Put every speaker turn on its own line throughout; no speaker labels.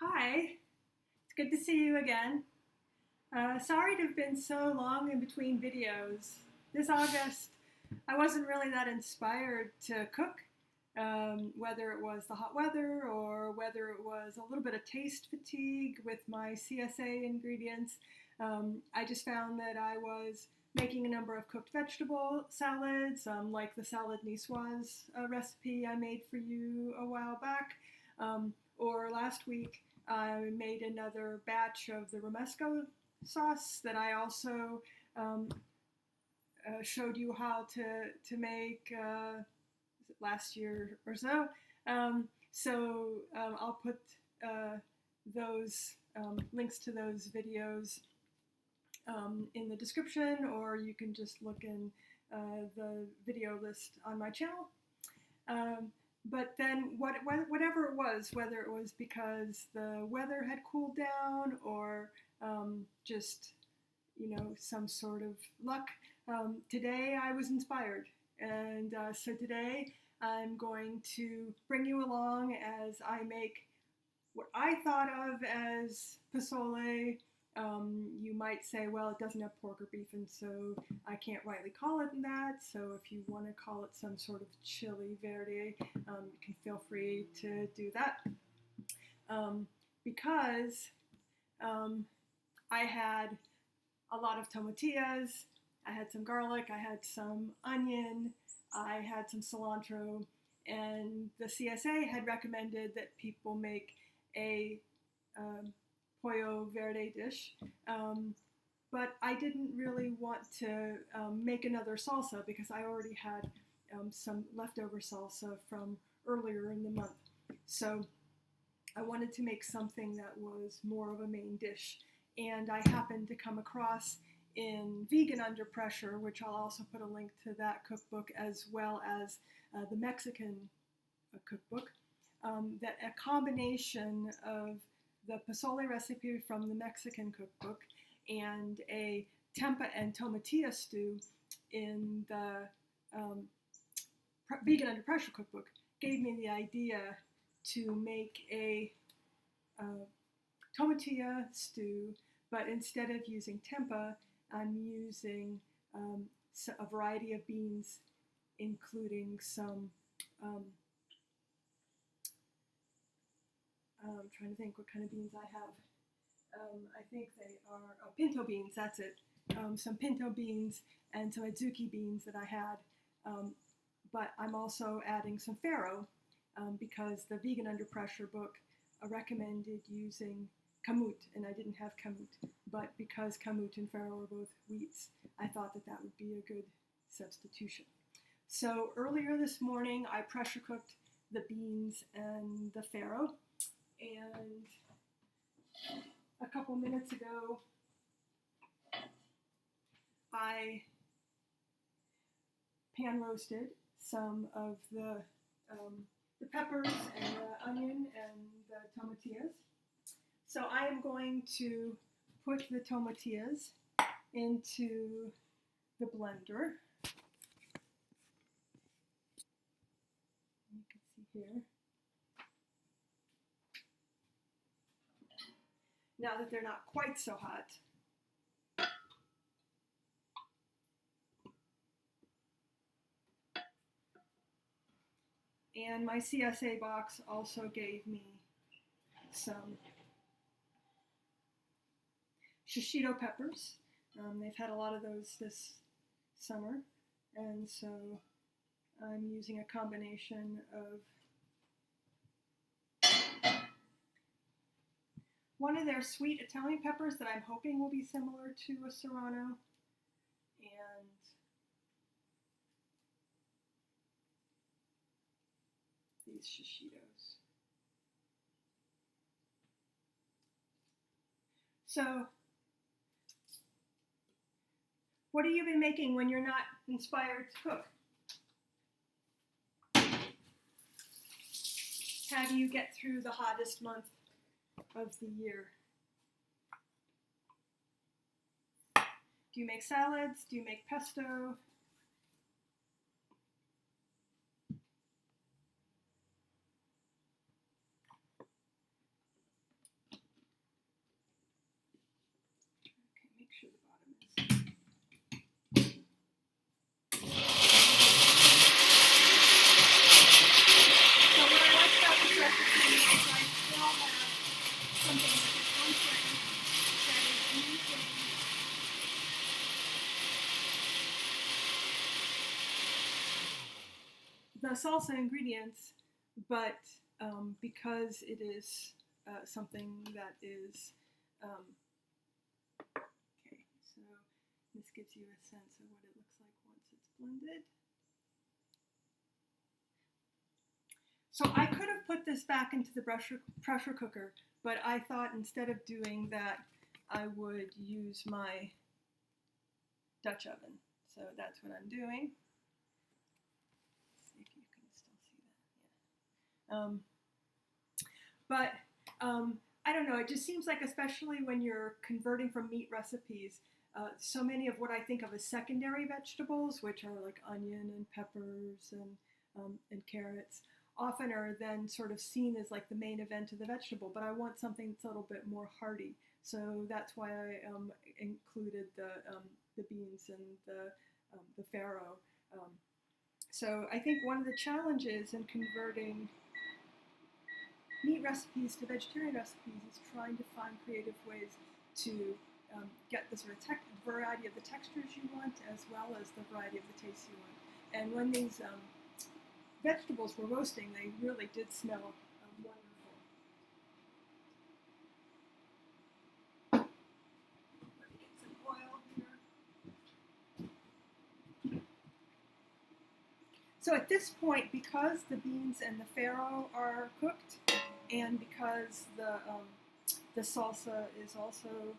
Hi, it's good to see you again. Sorry to have been so long in between videos. This August, I wasn't really that inspired to cook, whether it was the hot weather or whether it was a little bit of taste fatigue with my CSA ingredients. I just found that I was making a number of cooked vegetable salads, like the salad niçoise recipe I made for you a while back, or last week I made another batch of the romesco sauce that I also um, showed you how to make last year or so. I'll put those links to those videos in the description, or you can just look in the video list on my channel. But then whatever it was, whether it was because the weather had cooled down or just, some sort of luck, today I was inspired. And so today I'm going to bring you along as I make what I thought of as pozole. You might say, well, it doesn't have pork or beef, and so I can't rightly call it that. So if you want to call it some sort of Chile Verde, you can feel free to do that. Because I had a lot of tomatillos, I had some garlic, I had some onion, I had some cilantro, and the CSA had recommended that people make a Pollo Verde dish, but I didn't really want to make another salsa because I already had some leftover salsa from earlier in the month. So I wanted to make something that was more of a main dish, and I happened to come across in Vegan Under Pressure, which I'll also put a link to that cookbook, as well as the Mexican cookbook, that a combination of the pozole recipe from the Mexican cookbook and a tempeh and tomatillo stew in the Vegan Under Pressure cookbook gave me the idea to make a tomatillo stew, but instead of using tempeh, I'm using a variety of beans, including some I'm trying to think what kind of beans I have. I think they are pinto beans, that's it. Some pinto beans and some adzuki beans that I had. But I'm also adding some farro because the Vegan Under Pressure book recommended using kamut, and I didn't have kamut. But because kamut and farro are both wheats, I thought that that would be a good substitution. So earlier this morning, I pressure cooked the beans and the farro. And a couple minutes ago, I pan roasted some of the peppers and the onion and the tomatillos. So I am going to put the tomatillos into the blender. You can see here. Now that they're not quite so hot. And my CSA box also gave me some Shishito peppers. They've had a lot of those this summer, and so I'm using a combination of one of their sweet Italian peppers that I'm hoping will be similar to a Serrano, and these Shishitos. So, what have you been making when you're not inspired to cook? How do you get through the hottest month of the year? Do you make salads? Do you make pesto? right? They all have something that is one thing that is using the salsa ingredients, but because it is something that is okay, so this gives you a sense of what it looks like once it's blended. So I could have put this back into the pressure cooker, but I thought instead of doing that, I would use my Dutch oven. So that's what I'm doing. Let's see if you can still see that. Yeah. I don't know, it just seems like, especially when you're converting from meat recipes, so many of what I think of as secondary vegetables, which are like onion and peppers and carrots, often are then sort of seen as like the main event of the vegetable, but I want something that's a little bit more hearty. So that's why I included the beans and the farro. So I think one of the challenges in converting meat recipes to vegetarian recipes is trying to find creative ways to get the sort of variety of the textures you want, as well as the variety of the tastes you want. And when these vegetables were roasting, they really did smell wonderful. Let me get some oil here. So at this point, because the beans and the farro are cooked, and because the salsa is also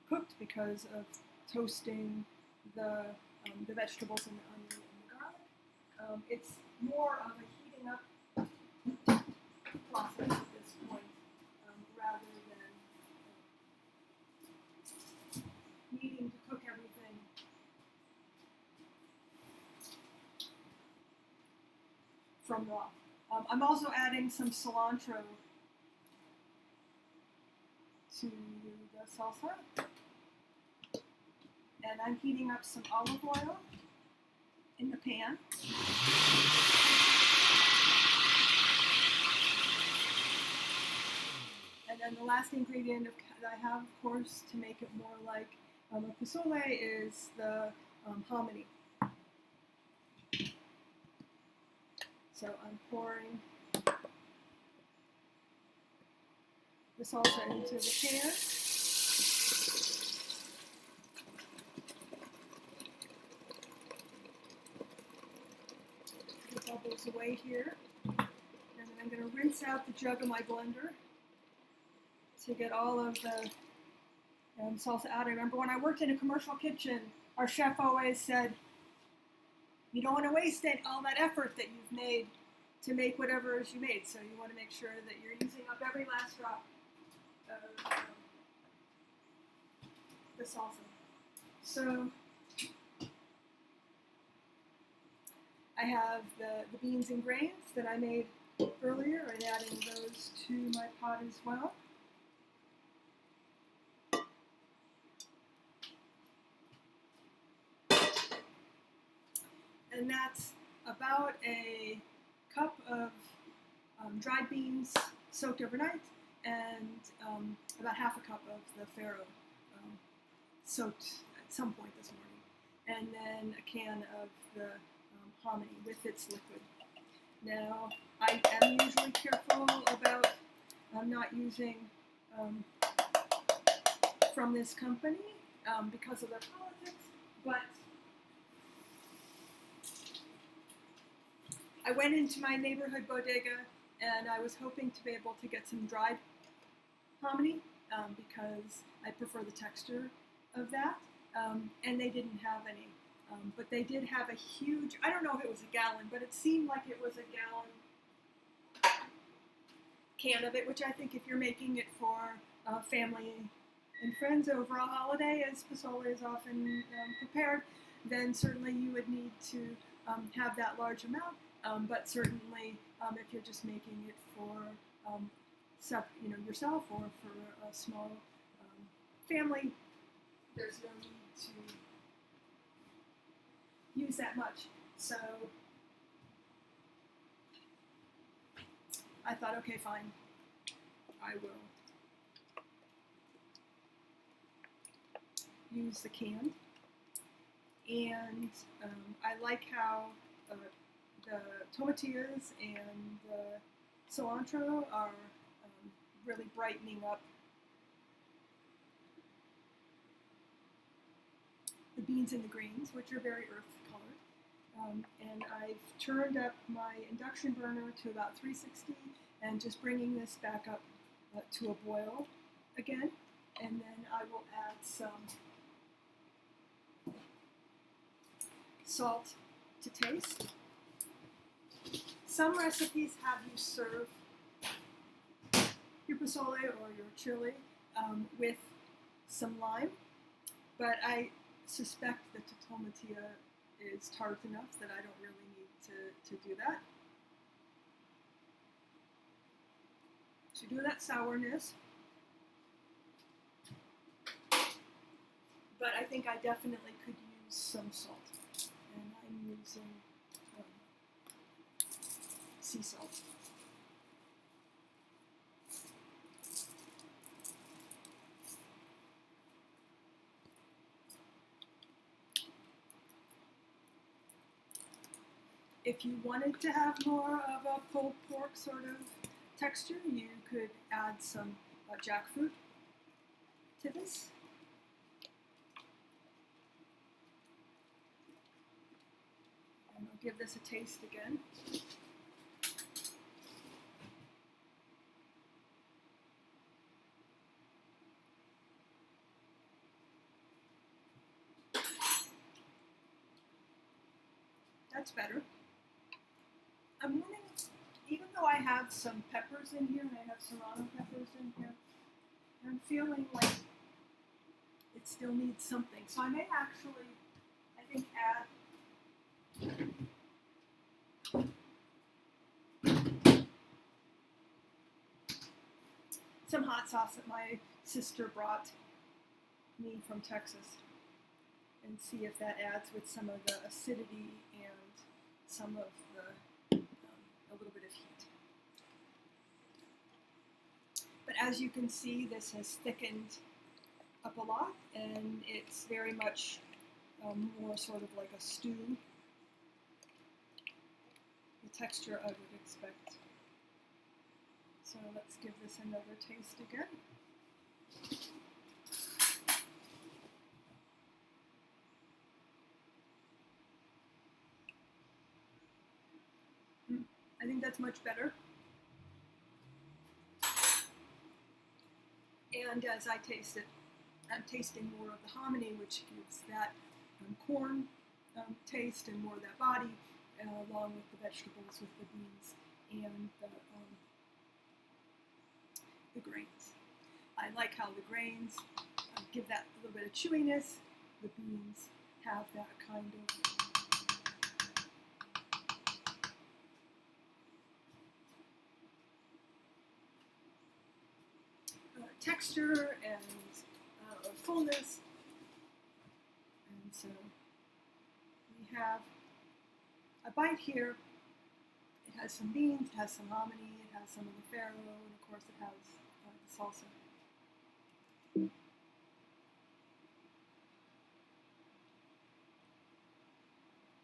cooked because of toasting the vegetables and the onion and the garlic, it's more of a heating up process at this point, rather than needing to cook everything from raw. I'm also adding some cilantro to the salsa, and I'm heating up some olive oil in the pan. And then the last ingredient that I have, of course, to make it more like a pozole is the hominy. So I'm pouring the salsa into the pan. It bubbles away here. And then I'm going to rinse out the jug of my blender to get all of the salsa out. I remember when I worked in a commercial kitchen, our chef always said, you don't want to waste all that effort that you've made to make whatever it is you made. So you want to make sure that you're using up every last drop of the salsa. So I have the beans and grains that I made earlier, and adding those to my pot as well. And that's about a cup of dried beans soaked overnight, and about half a cup of the farro soaked at some point this morning, and then a can of the hominy with its liquid. Now, I am usually careful about not using from this company because of their politics, but I went into my neighborhood bodega, and I was hoping to be able to get some dried hominy because I prefer the texture of that, and they didn't have any. But they did have a huge, I don't know if it was a gallon, but it seemed like it was a gallon can of it, which I think if you're making it for family and friends over a holiday, as pozole is often prepared, then certainly you would need to have that large amount. But certainly, if you're just making it for yourself or for a small family, there's no need to use that much. So I thought, okay, fine, I will use the can. And I like how the tomatillos and the cilantro are really brightening up the beans and the greens, which are very earth colored. And I've turned up my induction burner to about 360 and just bringing this back up to a boil again. And then I will add some salt to taste. Some recipes have you serve your pozole or your chili with some lime, but I suspect that the tomatilla is tart enough that I don't really need to do that. To do that sourness, but I think I definitely could use some salt, and I'm using sea salt. If you wanted to have more of a pulled pork sort of texture, you could add some jackfruit to this. And I'll give this a taste again. That's better. I'm wanting, even though I have some peppers in here, and I have Serrano peppers in here, I'm feeling like it still needs something. So I may actually, I think, add some hot sauce that my sister brought me from Texas, and see if that adds with some of the acidity and some of the a little bit of heat. But as you can see, this has thickened up a lot, and it's very much more sort of like a stew, the texture I would expect. So let's give this another taste again. I think that's much better. And as I taste it, I'm tasting more of the hominy, which gives that corn taste and more of that body, along with the vegetables, with the beans and the grains. I like how the grains give that little bit of chewiness. The beans have that kind of texture and fullness. And so we have a bite here. It has some beans, it has some hominy, it has some of the farro, and of course it has the salsa.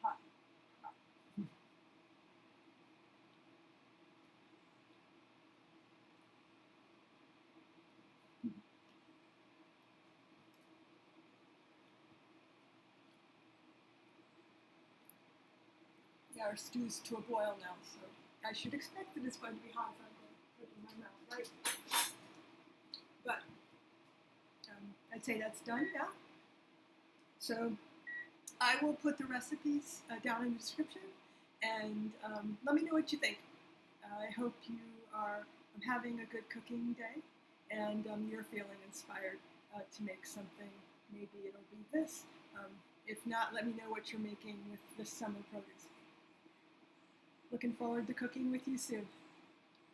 Hot. Hot. Yeah, our stew's to a boil now, so I should expect that it's going to be hot if I'm going to put it in my mouth, right? But I'd say that's done now. So I will put the recipes down in the description, and let me know what you think. I hope you are having a good cooking day, and you're feeling inspired to make something. Maybe it'll be this. If not, let me know what you're making with this summer produce. Looking forward to cooking with you soon.